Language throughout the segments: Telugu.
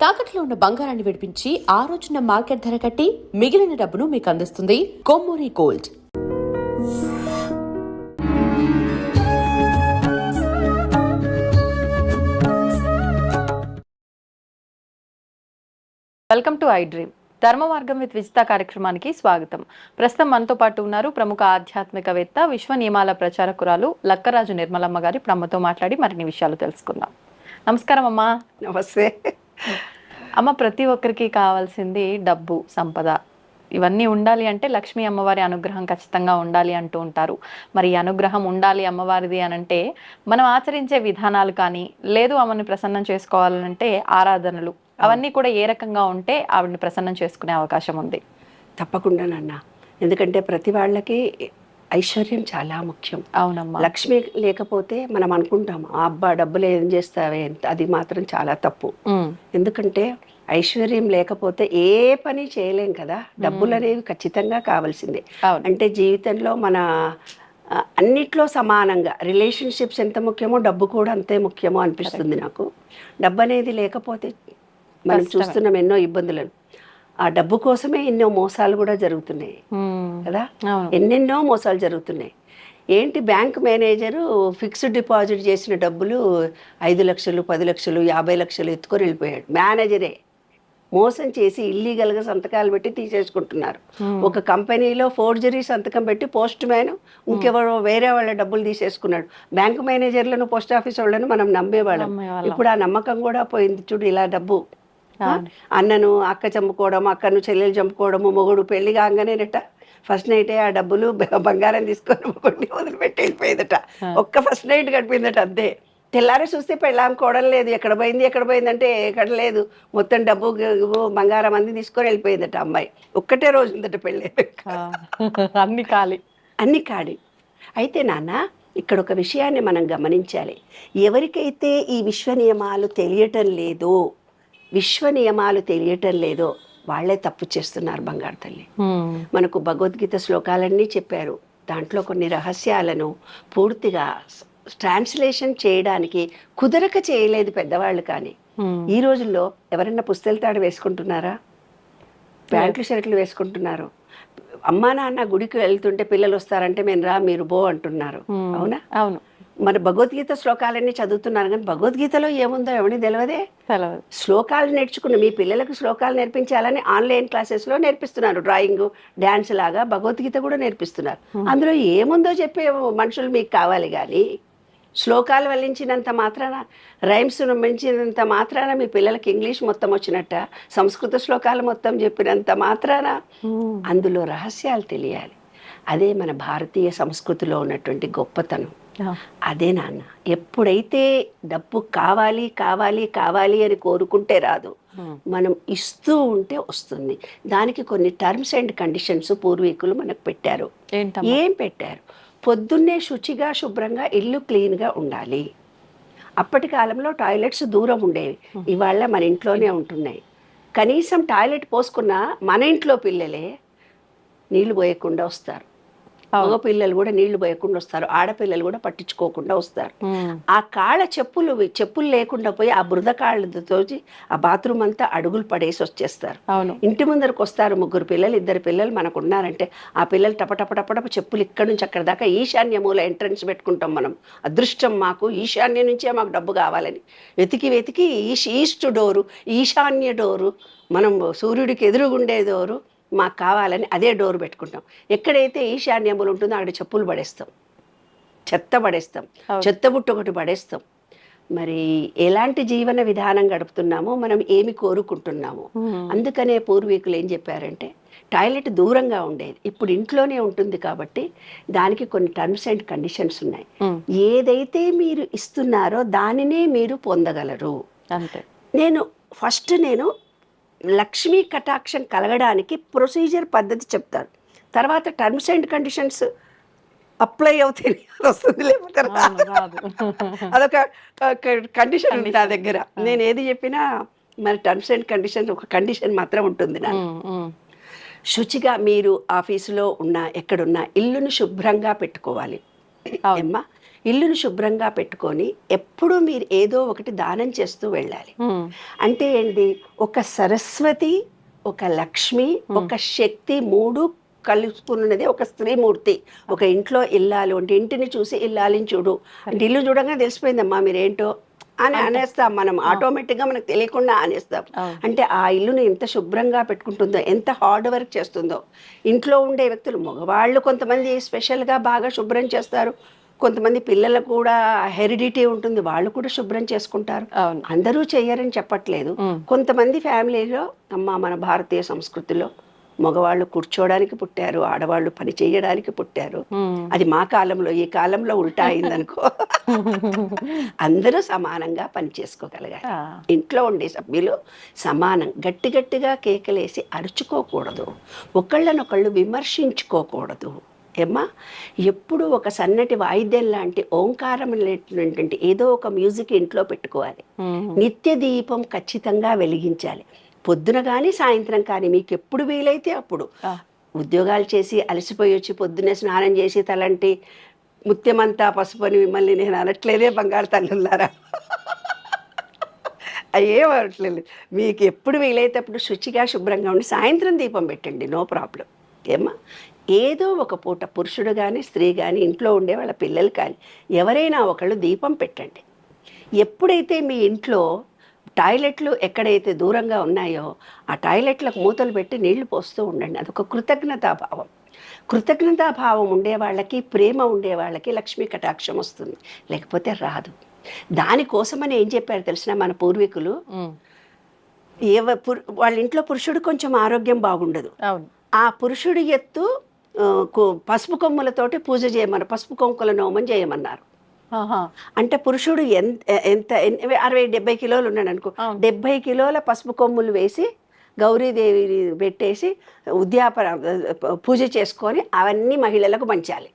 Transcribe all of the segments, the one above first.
తాకట్లో ఉన్న బంగారాన్ని విడిపించి ఆ రోజున మార్కెట్ ధర కట్టి మిగిలిన డబ్బును మీకు అందిస్తుంది Kommuri gold. Welcome to I dream. ధర్మ మార్గం విత్ విజిత కార్యక్రమానికి స్వాగతం. ప్రస్తుతం మనతో పాటు ఉన్నారు ప్రముఖ ఆధ్యాత్మికవేత్త, విశ్వ నియమాల ప్రచారకురాలు లక్కరాజు నిర్మలమ్మ గారు. ఇప్పుడు అమ్మతో మాట్లాడి మరిన్ని విషయాలు తెలుసుకుందాం. నమస్కారం అమ్మా. నమస్తే అమ్మ, ప్రతి ఒక్కరికి కావాల్సింది డబ్బు, సంపద, ఇవన్నీ ఉండాలి అంటే లక్ష్మీ అమ్మవారి అనుగ్రహం ఖచ్చితంగా ఉండాలి అంటూ ఉంటారు. మరి ఈ అనుగ్రహం ఉండాలి అమ్మవారిది అని అంటే మనం ఆచరించే విధానాలు కానీ, లేదు ఆమెను ప్రసన్నం చేసుకోవాలంటే ఆరాధనలు, అవన్నీ కూడా ఏ రకంగా ఉంటే ఆవిడని ప్రసన్నం చేసుకునే అవకాశం ఉంది? తప్పకుండా నాన్న, ఎందుకంటే ప్రతి వాళ్ళకి ఐశ్వర్యం చాలా ముఖ్యం. అవునమ్మా. లక్ష్మి లేకపోతే మనం అనుకుంటాం అబ్బా డబ్బులు ఏం చేస్తావే, అది మాత్రం చాలా తప్పు. ఎందుకంటే ఐశ్వర్యం లేకపోతే ఏ పని చేయలేం కదా. డబ్బులు అనేవి ఖచ్చితంగా కావాల్సిందే. అంటే జీవితంలో మన అన్నిట్లో సమానంగా రిలేషన్షిప్స్ ఎంత ముఖ్యమో డబ్బు కూడా అంతే ముఖ్యమో అనిపిస్తుంది నాకు. డబ్బు అనేది లేకపోతే మనం చూస్తున్నాం ఎన్నో ఇబ్బందులను. ఆ డబ్బు కోసమే ఎన్నో మోసాలు కూడా జరుగుతున్నాయి కదా. ఎన్నెన్నో మోసాలు జరుగుతున్నాయి. ఏంటి, బ్యాంక్ మేనేజరు ఫిక్స్డ్ డిపాజిట్ చేసిన డబ్బులు 5 లక్షలు, 10 లక్షలు, 50 లక్షలు ఎత్తుకొని వెళ్ళిపోయాడు. మేనేజరే మోసం చేసి ఇల్లీగల్గా సంతకాలు పెట్టి తీసేసుకుంటున్నారు. ఒక కంపెనీలో ఫోర్జరీ సంతకం పెట్టి పోస్ట్ మ్యాన్ ఇంకెవరో వేరే వాళ్ళ డబ్బులు తీసేసుకున్నాడు. బ్యాంక్ మేనేజర్లను, పోస్ట్ ఆఫీస్ వాళ్ళను మనం నమ్మేవాళ్ళం. ఇప్పుడు ఆ నమ్మకం కూడా పోయింది. చూడు, ఇలా డబ్బు అన్నను అక్క చంపుకోవడం, అక్కను చెల్లెలు చంపుకోవడము, మొగుడు పెళ్లి కాగానేనట ఫస్ట్ నైటే ఆ డబ్బులు బంగారం తీసుకొని మొగుడిని వదిలిపెట్టి వెళ్ళిపోయిందట. ఒక్క ఫస్ట్ నైట్ గడిపోయిందట అంతే. తెల్లారి చూస్తే పెళ్ళాం కోడలు లేదు. ఎక్కడ పోయింది అంటే ఎక్కడ లేదు. మొత్తం డబ్బు బంగారం అంది తీసుకొని వెళ్ళిపోయిందట అమ్మాయి. ఒక్కటే రోజు ఉందట పెళ్ళి. అన్ని కాడి. అయితే నాన్న, ఇక్కడ ఒక విషయాన్ని మనం గమనించాలి. ఎవరికైతే ఈ విశ్వ నియమాలు తెలియటం లేదో వాళ్ళే తప్పు చేస్తున్నారు బంగారు తల్లి. మనకు భగవద్గీత శ్లోకాలన్నీ చెప్పారు. దాంట్లో కొన్ని రహస్యాలను పూర్తిగా ట్రాన్స్లేషన్ చేయడానికి కుదరక చేయలేదు పెద్దవాళ్ళు. కానీ ఈ రోజుల్లో ఎవరైనా పుస్తెల తాడు వేసుకుంటున్నారా? ప్యాంట్లు షర్ట్లు వేసుకుంటున్నారు. అమ్మా నాన్న గుడికి వెళ్తుంటే పిల్లలు వస్తారంటే మేము రా మీరు బో అంటున్నారు. అవునా? అవును. మరి భగవద్గీత శ్లోకాలన్నీ చదువుతున్నారు, కానీ భగవద్గీతలో ఏముందో ఎవరికి తెలియదే. శ్లోకాలు నేర్చుకుని మీ పిల్లలకు శ్లోకాలు నేర్పించాలని ఆన్లైన్ క్లాసెస్లో నేర్పిస్తున్నారు. డ్రాయింగ్, డ్యాన్స్ లాగా భగవద్గీత కూడా నేర్పిస్తున్నారు. అందులో ఏముందో చెప్పే మనుషులు మీకు కావాలి. కానీ శ్లోకాలు వల్లించినంత మాత్రాన, రైమ్స్ మించినంత మాత్రాన మీ పిల్లలకి ఇంగ్లీష్ మొత్తం వచ్చినట్ట, సంస్కృత శ్లోకాలు మొత్తం చెప్పినంత మాత్రాన అందులో రహస్యాలు తెలియాలి. అదే మన భారతీయ సంస్కృతిలో ఉన్నటువంటి గొప్పతనం. అదే నాన్న, ఎప్పుడైతే డబ్బు కావాలి కావాలి కావాలి అని కోరుకుంటే రాదు, మనం ఇస్తూ ఉంటే వస్తుంది. దానికి కొన్ని టర్మ్స్ అండ్ కండిషన్స్ పూర్వీకులు మనకు పెట్టారు. ఏం పెట్టారు? పొద్దున్నే శుచిగా శుభ్రంగా ఇల్లు క్లీన్గా ఉండాలి. అప్పటి కాలంలో టాయిలెట్స్ దూరం ఉండేవి, ఇవాళ మన ఇంట్లోనే ఉంటున్నాయి. కనీసం టాయిలెట్ పోసుకున్న మన ఇంట్లో పిల్లలే నీళ్లు పోయకుండా వస్తారు. మగ పిల్లలు కూడా నీళ్లు పోయకుండా వస్తారు, ఆడపిల్లలు కూడా పట్టించుకోకుండా వస్తారు. ఆ కాళ్ళ చెప్పులు లేకుండా పోయి ఆ బురద కాళ్ళతో ఆ బాత్రూమ్ అంతా అడుగులు పడేసి వచ్చేస్తారు. ఇంటి ముందరకు వస్తారు 3 పిల్లలు, 2 పిల్లలు మనకు ఉన్నారంటే ఆ పిల్లలు టపటపటపటప చెప్పులు ఇక్కడి నుంచి అక్కడ దాకా ఈశాన్య మూల ఎంట్రన్స్ పెట్టుకుంటాం మనం. అదృష్టం మాకు, ఈశాన్య నుంచే మాకు డబ్బు కావాలని వెతికి ఈస్ట్ డోరు, ఈశాన్య డోరు, మనం సూర్యుడికి ఎదురుగుండే డోరు మాకు కావాలని అదే డోర్ పెట్టుకుంటాం. ఎక్కడైతే ఈశాన్యములు ఉంటుందో అక్కడ చెప్పులు పడేస్తాం, చెత్త పడేస్తాం, చెత్త బుట్ట ఒకటి పడేస్తాం. మరి ఎలాంటి జీవన విధానం గడుపుతున్నామో, మనం ఏమి కోరుకుంటున్నామో. అందుకనే పూర్వీకులు ఏం చెప్పారంటే టాయిలెట్ దూరంగా ఉండేది, ఇప్పుడు ఇంట్లోనే ఉంటుంది. కాబట్టి దానికి కొన్ని టర్మ్స్ అండ్ కండిషన్స్ ఉన్నాయి. ఏదైతే మీరు ఇస్తున్నారో దానినే మీరు పొందగలరు. అంతే. నేను లక్ష్మీ కటాక్షం కలగడానికి ప్రొసీజర్ పద్ధతి చెప్తాను. తర్వాత టర్మ్స్ అండ్ కండిషన్స్ అప్లై అవుతే వస్తుంది, లేకపోతే అదొక కండిషన్ ఉంది నా దగ్గర. నేను ఏది చెప్పినా మరి టర్మ్స్ అండ్ కండిషన్స్ ఒక కండిషన్ మాత్రం ఉంటుంది. శుచిగా మీరు ఆఫీసులో ఉన్నా ఎక్కడున్నా ఇల్లును శుభ్రంగా పెట్టుకోవాలి. అమ్మా, ఇల్లును శుభ్రంగా పెట్టుకొని ఎప్పుడూ మీరు ఏదో ఒకటి దానం చేస్తూ వెళ్ళాలి. అంటే ఏంటి, ఒక సరస్వతి, ఒక లక్ష్మి, ఒక శక్తి, మూడు కలుసుకున్నది ఒక స్త్రీమూర్తి. ఒక ఇంట్లో ఇల్లాలు అంటే ఇంటిని చూసి ఇల్లాలిని చూడు అంటే ఇల్లు చూడగానే తెలిసిపోయిందమ్మా మీరేంటో అని అనేస్తాం మనం, ఆటోమేటిక్గా మనకు తెలియకుండా అనేస్తాం. అంటే ఆ ఇల్లుని ఎంత శుభ్రంగా పెట్టుకుంటుందో, ఎంత హార్డ్ వర్క్ చేస్తుందో. ఇంట్లో ఉండే వ్యక్తులు, మగవాళ్ళు కొంతమంది స్పెషల్గా బాగా శుభ్రం చేస్తారు, కొంతమంది పిల్లలకు కూడా హెరిడిటీ ఉంటుంది, వాళ్ళు కూడా శుభ్రం చేసుకుంటారు. అందరూ చెయ్యరని చెప్పట్లేదు. కొంతమంది ఫ్యామిలీలో మన భారతీయ సంస్కృతిలో మగవాళ్ళు కూర్చోడానికి పుట్టారు, ఆడవాళ్ళు పని చేయడానికి పుట్టారు. అది మా కాలంలో, ఈ కాలంలో ఉల్టా అయిందనుకో. అందరూ సమానంగా పని చేసుకోగలిగారు. ఇంట్లో ఉండే సభ్యులు సమానం. గట్టిగా కేకలేసి అరుచుకోకూడదు, ఒకళ్ళనొకళ్ళు విమర్శించుకోకూడదు. ఏమ్మా, ఎప్పుడు ఒక సన్నటి వాయిద్యం లాంటి ఓంకారం అనేటువంటి ఏదో ఒక మ్యూజిక్ ఇంట్లో పెట్టుకోవాలి. నిత్య దీపం ఖచ్చితంగా వెలిగించాలి. పొద్దున కానీ సాయంత్రం కానీ మీకు ఎప్పుడు వీలైతే అప్పుడు. ఉద్యోగాలు చేసి అలసిపోయి వచ్చి పొద్దున్నే స్నానం చేసి తలంటి ముత్యమంతా పసుపని మిమ్మల్ని నేను అనట్లేదే బంగారు తల్లులారా, అయ్యేం అనట్లేదు. మీకు ఎప్పుడు వీలైతే అప్పుడు శుచిగా శుభ్రంగా ఉండి సాయంత్రం దీపం పెట్టండి, నో ప్రాబ్లం. ఏమ్మా, ఏదో ఒక పూట పురుషుడు కానీ స్త్రీ కానీ ఇంట్లో ఉండే వాళ్ళ పిల్లలు కానీ ఎవరైనా ఒకళ్ళు దీపం పెట్టండి. ఎప్పుడైతే మీ ఇంట్లో టాయిలెట్లు ఎక్కడైతే దూరంగా ఉన్నాయో ఆ టాయిలెట్లకు మూతలు పెట్టి నీళ్లు పోస్తూ ఉండండి. అదొక కృతజ్ఞతాభావం. కృతజ్ఞతాభావం ఉండే వాళ్ళకి, ప్రేమ ఉండే వాళ్ళకి లక్ష్మీ కటాక్షం వస్తుంది, లేకపోతే రాదు. దానికోసమని ఏం చెప్పారు తెలిసిన మన పూర్వీకులు, వాళ్ళ ఇంట్లో పురుషుడు కొంచెం ఆరోగ్యం బాగుండదు, ఆ పురుషుడి ఎత్తు పసుపు కొమ్ములతోటి పూజ చేయమన్నారు, పసుపు కొమ్ముల నోమం చేయమన్నారు. అంటే పురుషుడు ఎంత 60-70 కిలోలు ఉన్నాడు అనుకో, 70 కిలోల పసుపు కొమ్ములు వేసి గౌరీదేవి పెట్టేసి ఉద్యాపన పూజ చేసుకొని అవన్నీ మహిళలకు పంచాలి.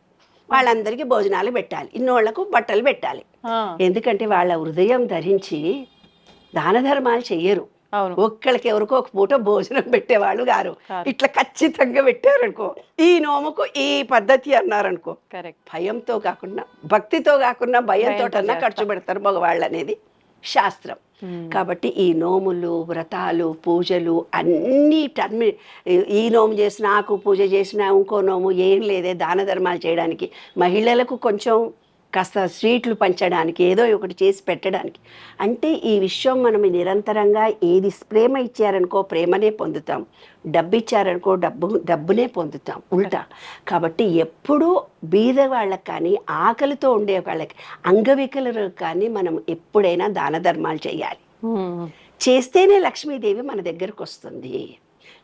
వాళ్ళందరికీ భోజనాలు పెట్టాలి, ఇన్నోళ్లకు బట్టలు పెట్టాలి. ఎందుకంటే వాళ్ళ హృదయం ధరించి దాన ధర్మాలు చెయ్యరు. ఒక్కళ్ళకి ఎవరికో ఒక పూట భోజనం పెట్టేవాళ్ళు గారు. ఇట్లా ఖచ్చితంగా పెట్టారనుకో, ఈ నోముకు ఈ పద్ధతి అన్నారనుకో, భయంతో కాకుండా భక్తితో కాకుండా భయంతో ఖర్చు పెడతారు మగవాళ్ళు అనేది శాస్త్రం. కాబట్టి ఈ నోములు, వ్రతాలు, పూజలు అన్నీ ఈ నోము చేసినా, ఆకు పూజ చేసినా, ఇంకో నోము ఏం లేదే, దాన ధర్మాలు చేయడానికి, మహిళలకు కొంచెం కాస్త స్వీట్లు పంచడానికి, ఏదో ఒకటి చేసి పెట్టడానికి. అంటే ఈ విషయం మనం నిరంతరంగా ఏది ప్రేమ ఇచ్చారనుకో ప్రేమనే పొందుతాం, డబ్బు ఇచ్చారనుకో డబ్బునే పొందుతాం, ఉల్టా. కాబట్టి ఎప్పుడూ బీద వాళ్ళకి కానీ, ఆకలితో ఉండే వాళ్ళకి, అంగవికలకు కానీ మనం ఎప్పుడైనా దాన ధర్మాలు చేయాలి. చేస్తేనే లక్ష్మీదేవి మన దగ్గరకు వస్తుంది,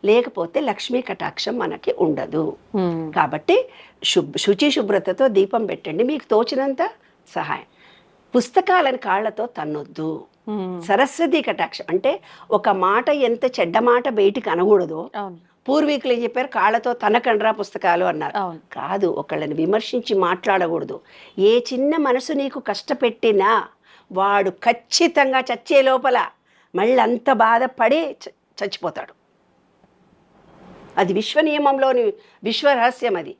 లేకపోతే లక్ష్మీ కటాక్షం మనకి ఉండదు. కాబట్టి శుచి శుభ్రతతో దీపం పెట్టండి, మీకు తోచినంత సహాయం. పుస్తకాలను కాళ్లతో తన్నొద్దు. సరస్వతి కటాక్షం అంటే ఒక మాట, ఎంత చెడ్డ మాట బయటికి అనకూడదు. పూర్వీకులు ఏం చెప్పారు, కాళ్ళతో తనకండ్రా పుస్తకాలు అన్నారు. కాదు, ఒకళ్ళని విమర్శించి మాట్లాడకూడదు. ఏ చిన్న మనసు నీకు కష్టపెట్టినా వాడు ఖచ్చితంగా చచ్చే లోపల మళ్ళీ అంత బాధపడి చచ్చిపోతాడు. అది విశ్వ నియమంలోని విశ్వ రహస్యం. అది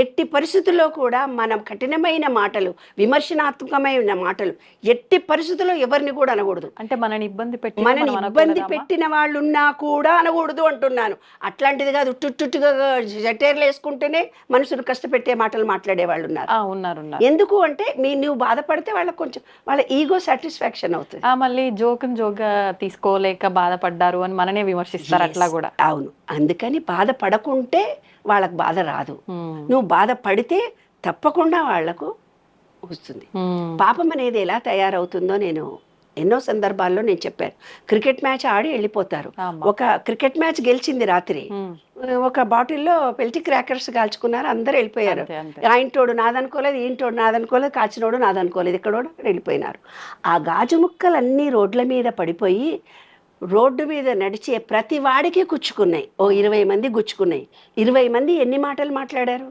ఎట్టి పరిస్థితుల్లో కూడా మనం కఠినమైన మాటలు, విమర్శనాత్మకమైన మాటలు ఎట్టి పరిస్థితుల్లో ఎవరిని కూడా అనకూడదు. అంటే మనని ఇబ్బంది పెట్టిన వాళ్ళు ఉన్నా కూడా అనకూడదు అంటున్నాను. అట్లాంటిది కాదు, టుట్టుగా జటేర్లు వేసుకుంటేనే మనుషులు కష్టపెట్టే మాటలు మాట్లాడే వాళ్ళు ఉన్నారు. ఎందుకు అంటే నువ్వు బాధపడితే వాళ్ళకి కొంచెం వాళ్ళ ఈగో సాటిస్ఫాక్షన్ అవుతుంది. మళ్ళీ జోక్గా తీసుకోలేక బాధపడ్డారు అని మననే విమర్శిస్తారు అట్లా కూడా. అవును, అందుకని బాధపడకుంటే వాళ్ళకు బాధ రాదు. నువ్వు బాధపడితే తప్పకుండా వాళ్లకు వస్తుంది. పాపం అనేది ఎలా తయారవుతుందో నేను ఎన్నో సందర్భాల్లో నేను చెప్పాను. క్రికెట్ మ్యాచ్ ఆడి వెళ్ళిపోతారు. ఒక క్రికెట్ మ్యాచ్ గెలిచింది రాత్రి, ఒక బాటిల్లో పెల్టి క్రాకర్స్ కాల్చుకున్నారు, అందరు వెళ్ళిపోయారు. ఆయనటోడు నాదనుకోలేదు, ఈయనటోడు నాదనుకోలేదు, కాచినోడు నాదనుకోలేదు, ఇక్కడోడు అక్కడ వెళ్ళిపోయినారు. ఆ గాజు ముక్కలన్నీ రోడ్ల మీద పడిపోయి రోడ్డు మీద నడిచే ప్రతి వాడికి గుచ్చుకున్నాయి. 20 మంది గుచ్చుకున్నాయి. 20 మంది ఎన్ని మాటలు మాట్లాడారు?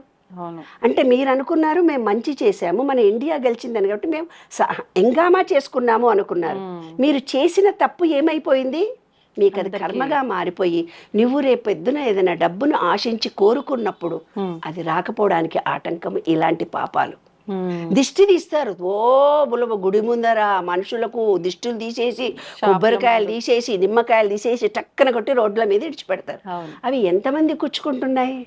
అంటే మీరు అనుకున్నారు మేము మంచి చేశాము, మన ఇండియా గెలిచిందని కాబట్టి మేము ఎంగామా చేసుకున్నాము అనుకున్నారు. మీరు చేసిన తప్పు ఏమైపోయింది? మీకు అది కర్మగా మారిపోయి నువ్వు రేపెద్దున ఏదైనా డబ్బును ఆశించి కోరుకున్నప్పుడు అది రాకపోవడానికి ఆటంకం ఇలాంటి పాపాలు. దిష్టి తీస్తారు. గుడి ముందర మనుషులకు దిష్టులు తీసేసి, కొబ్బరికాయలు తీసేసి, నిమ్మకాయలు తీసేసి టక్కన కొట్టి రోడ్ల మీద ఇడిచిపెడతారు. అవి ఎంతమంది కూర్చుకుంటున్నాయి?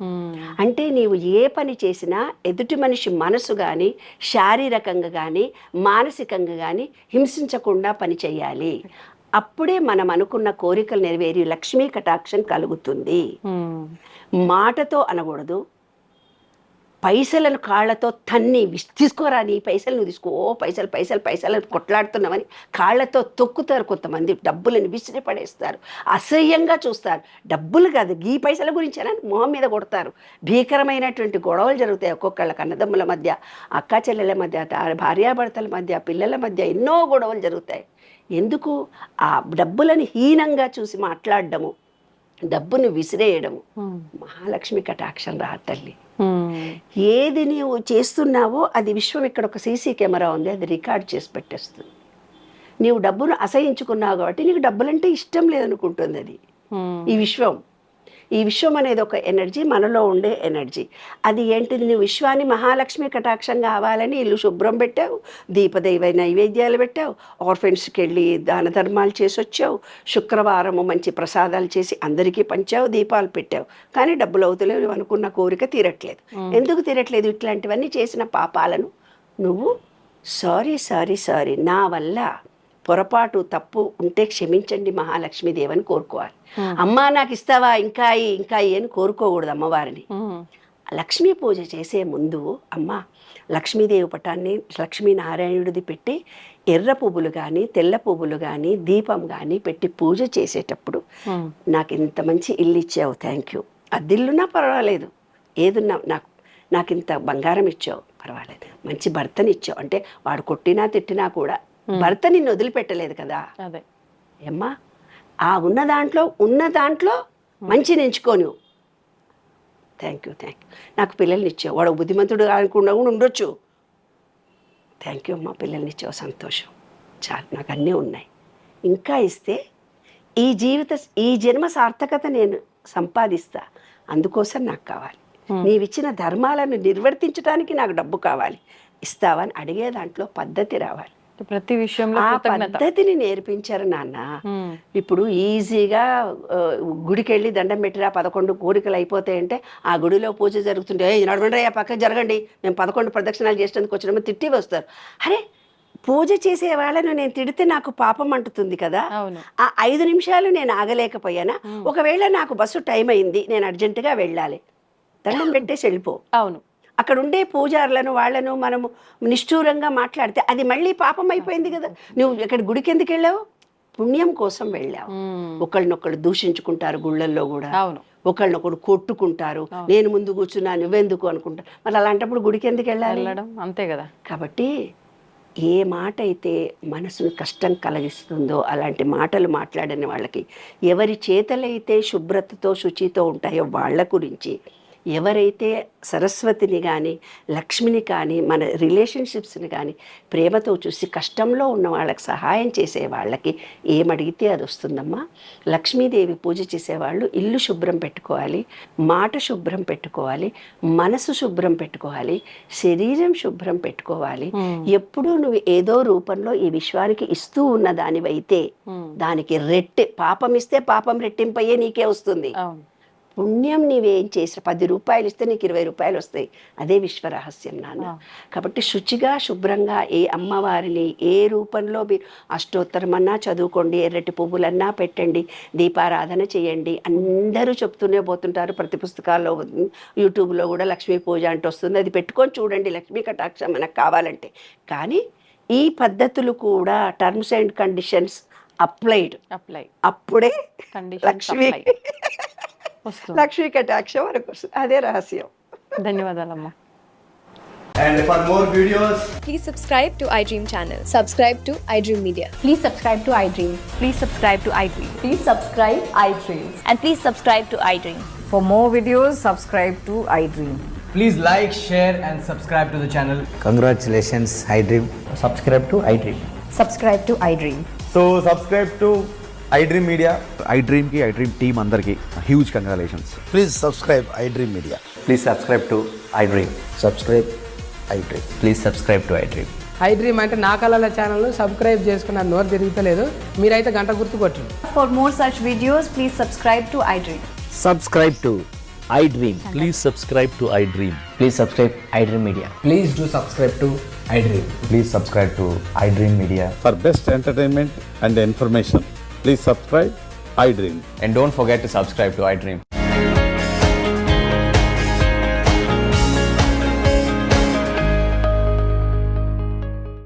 అంటే నీవు ఏ పని చేసినా ఎదుటి మనిషి మనసు కానీ, శారీరకంగా కానీ, మానసికంగా కానీ హింసించకుండా పని చేయాలి. అప్పుడే మనం అనుకున్న కోరికలు నెరవేరి లక్ష్మీ కటాక్షం కలుగుతుంది. మాటతో అనకూడదు, పైసలను కాళ్ళతో తన్ని తీసుకోరా, నీ పైసలు నువ్వు తీసుకో, పైసలు పైసలు పైసలు కొట్లాడుతున్నామని కాళ్ళతో తొక్కుతారు. కొంతమంది డబ్బులను విసిరి పడేస్తారు, అసహ్యంగా చూస్తారు. డబ్బులు కాదు, ఈ పైసల గురించి అని మొహం మీద కొడతారు. భీకరమైనటువంటి గొడవలు జరుగుతాయి. ఒక్కొక్కళ్ళ అన్నదమ్ముల మధ్య, అక్క చెల్లెల మధ్య, భార్యాభర్తల మధ్య, పిల్లల మధ్య ఎన్నో గొడవలు జరుగుతాయి. ఎందుకు? ఆ డబ్బులను హీనంగా చూసి మాట్లాడడము, డబ్బును విసిరేయడము. మహాలక్ష్మి కటాక్షం రా తల్లి. ఏది నీవు చేస్తున్నావో అది విశ్వం, ఇక్కడ ఒక సీసీ కెమెరా ఉంది, అది రికార్డ్ చేసి పెట్టేస్తుంది. నీవు డబ్బును అసహించుకున్నావు కాబట్టి నీకు డబ్బులంటే ఇష్టం లేదనుకుంటుంది అది. ఈ విశ్వం అనేది ఒక ఎనర్జీ, మనలో ఉండే ఎనర్జీ. అది ఏంటిది? నువ్వు విశ్వాన్ని మహాలక్ష్మి కటాక్షం కావాలని ఇల్లు శుభ్రం పెట్టావు, దీపదైవ నైవేద్యాలు పెట్టావు, ఆర్ఫెన్స్కి వెళ్ళి దాన ధర్మాలు చేసి వచ్చావు, శుక్రవారము మంచి ప్రసాదాలు చేసి అందరికీ పంచావు, దీపాలు పెట్టావు. కానీ డబ్బులు అవుతలేవు, అనుకున్న కోరిక తీరట్లేదు. ఎందుకు తీరట్లేదు? ఇట్లాంటివన్నీ చేసిన పాపాలను నువ్వు సారీ నా వల్ల పొరపాటు తప్పు ఉంటే క్షమించండి మహాలక్ష్మీదేవని కోరుకోవాలి. అమ్మా నాకు ఇస్తావా ఇంకా అని కోరుకోకూడదు అమ్మవారిని. లక్ష్మీ పూజ చేసే ముందు అమ్మ లక్ష్మీదేవి పటాన్ని లక్ష్మీనారాయణుడిది పెట్టి ఎర్ర పువ్వులు కానీ తెల్ల పువ్వులు కానీ దీపం కానీ పెట్టి పూజ చేసేటప్పుడు నాకు ఇంత మంచి ఇల్లు ఇచ్చావు, థ్యాంక్ యూ. అద్దిల్లున్నా పర్వాలేదు, ఏదున్నా నాకు ఇంత బంగారం ఇచ్చావు పర్వాలేదు, మంచి భర్తని ఇచ్చావు అంటే వాడు కొట్టినా తిట్టినా కూడా భర్త నిన్ను వదిలిపెట్టలేదు కదా. అదే ఏమ్మా, ఆ ఉన్న దాంట్లో మంచి ఎంచుకోను. Thank you. నాకు పిల్లల్ని ఇచ్చావు, వాడు బుద్ధిమంతుడు అనుకుండా కూడా ఉండొచ్చు. థ్యాంక్ యూ అమ్మా, పిల్లల్ని ఇచ్చావు, సంతోషం, చాలు, నాకు అన్నీ ఉన్నాయి. ఇంకా ఇస్తే ఈ జన్మ సార్థకత నేను సంపాదిస్తా, అందుకోసం నాకు కావాలి. నీవిచ్చిన ధర్మాలను నిర్వర్తించడానికి నాకు డబ్బు కావాలి, ఇస్తావా అని అడిగే దాంట్లో పద్ధతి రావాలి. ప్రతి విషయంలో ఆ పద్ధతిని నేర్పించారు నాన్న. ఇప్పుడు ఈజీగా గుడికి వెళ్ళి దండం పెట్టిరా 11 కోరికలు అయిపోతాయంటే ఆ గుడిలో పూజ జరుగుతుంటే నడవండి పక్కన జరగండి, మేము 11 ప్రదక్షిణాలు చేసేందుకు వచ్చినామో తిట్టి వస్తారు. అరే, పూజ చేసే వాళ్ళను నేను తిడితే నాకు పాపం అంటుతుంది కదా. ఆ 5 నిమిషాలు నేను ఆగలేకపోయానా? ఒకవేళ నాకు బస్సు టైం అయింది, నేను అర్జెంటుగా వెళ్ళాలి, దండం పెట్టేసి వెళ్ళిపో. అవును, అక్కడ ఉండే పూజారులను వాళ్ళను మనము నిష్ఠూరంగా మాట్లాడితే అది మళ్ళీ పాపం అయిపోయింది కదా. నువ్వు ఇక్కడ గుడికి ఎందుకు వెళ్ళావు? పుణ్యం కోసం వెళ్ళావు. ఒకళ్ళనొకళ్ళు దూషించుకుంటారు గుళ్ళల్లో కూడా, ఒకళ్ళనొకడు కొట్టుకుంటారు, నేను ముందు కూర్చున్నా నువ్వెందుకు అనుకుంటారు. మరి అలాంటప్పుడు గుడికి ఎందుకు వెళ్ళాలి? అంతే కదా. కాబట్టి ఏ మాట అయితే మనసును కష్టం కలిగిస్తుందో అలాంటి మాటలు మాట్లాడని వాళ్ళకి, ఎవరి చేతలైతే శుభ్రతతో శుచితో ఉంటాయో వాళ్ళ గురించి, ఎవరైతే సరస్వతిని కానీ లక్ష్మిని కానీ మన రిలేషన్షిప్స్ని కానీ ప్రేమతో చూసి కష్టంలో ఉన్న వాళ్ళకి సహాయం చేసే వాళ్ళకి ఏమడిగితే అది వస్తుందమ్మా. లక్ష్మీదేవి పూజ చేసేవాళ్ళు ఇల్లు శుభ్రం పెట్టుకోవాలి, మాట శుభ్రం పెట్టుకోవాలి, మనసు శుభ్రం పెట్టుకోవాలి, శరీరం శుభ్రం పెట్టుకోవాలి. ఎప్పుడూ నువ్వు ఏదో రూపంలో ఈ విశ్వానికి ఇస్తూ ఉన్న దానివైతే దానికి పాపం ఇస్తే పాపం రెట్టింపయ్యే నీకే వస్తుంది. పుణ్యం నీవేం చేసిన 10 రూపాయలు ఇస్తే నీకు 20 రూపాయలు వస్తాయి. అదే విశ్వరహస్యం నాన్న. కాబట్టి శుచిగా శుభ్రంగా ఏ అమ్మవారిని ఏ రూపంలో మీరు అష్టోత్తరమన్నా చదువుకోండి, ఎర్రటి పువ్వులన్నా పెట్టండి, దీపారాధన చేయండి. అందరూ చెప్తూనే పోతుంటారు, ప్రతి పుస్తకాల్లో యూట్యూబ్లో కూడా లక్ష్మీ పూజ అంటూ వస్తుంది, అది పెట్టుకొని చూడండి, లక్ష్మీ కటాక్షం మనకు కావాలంటే. కానీ ఈ పద్ధతులు కూడా టర్మ్స్ అండ్ కండిషన్స్ అప్లై అప్పుడే లక్ష్మీ కటాక్షం వరకు వస్తుంది. అదే రహస్యం. ధన్యవాదాలమ్మా. And for more videos, please subscribe to iDream channel. Subscribe to iDream Media. Please subscribe to iDream. Please subscribe to iDream. Please subscribe iDream. And please subscribe to iDream. For more videos, subscribe to iDream. please like, share and subscribe to the channel. Congratulations, iDream. Subscribe to iDream. Subscribe to iDream. So subscribe to iDream Media. iDream ki iDream team andarki huge congratulations. Please subscribe iDream Media. Please subscribe to iDream. Subscribe iDream. Please subscribe to iDream. I dream అంటే నా కళల ఛానల్ సబ్స్క్రైబ్ చేసుకున్న నోరు తిరుగుతలేదు, మీరైతే గంట గుర్తు కొట్టండి. For more such videos, please subscribe to iDream. Subscribe to iDream. Please subscribe to iDream. Please subscribe iDream Media. Please do subscribe to iDream. Please subscribe to iDream Media. For best entertainment and information, please subscribe iDream. And don't forget to subscribe to iDream.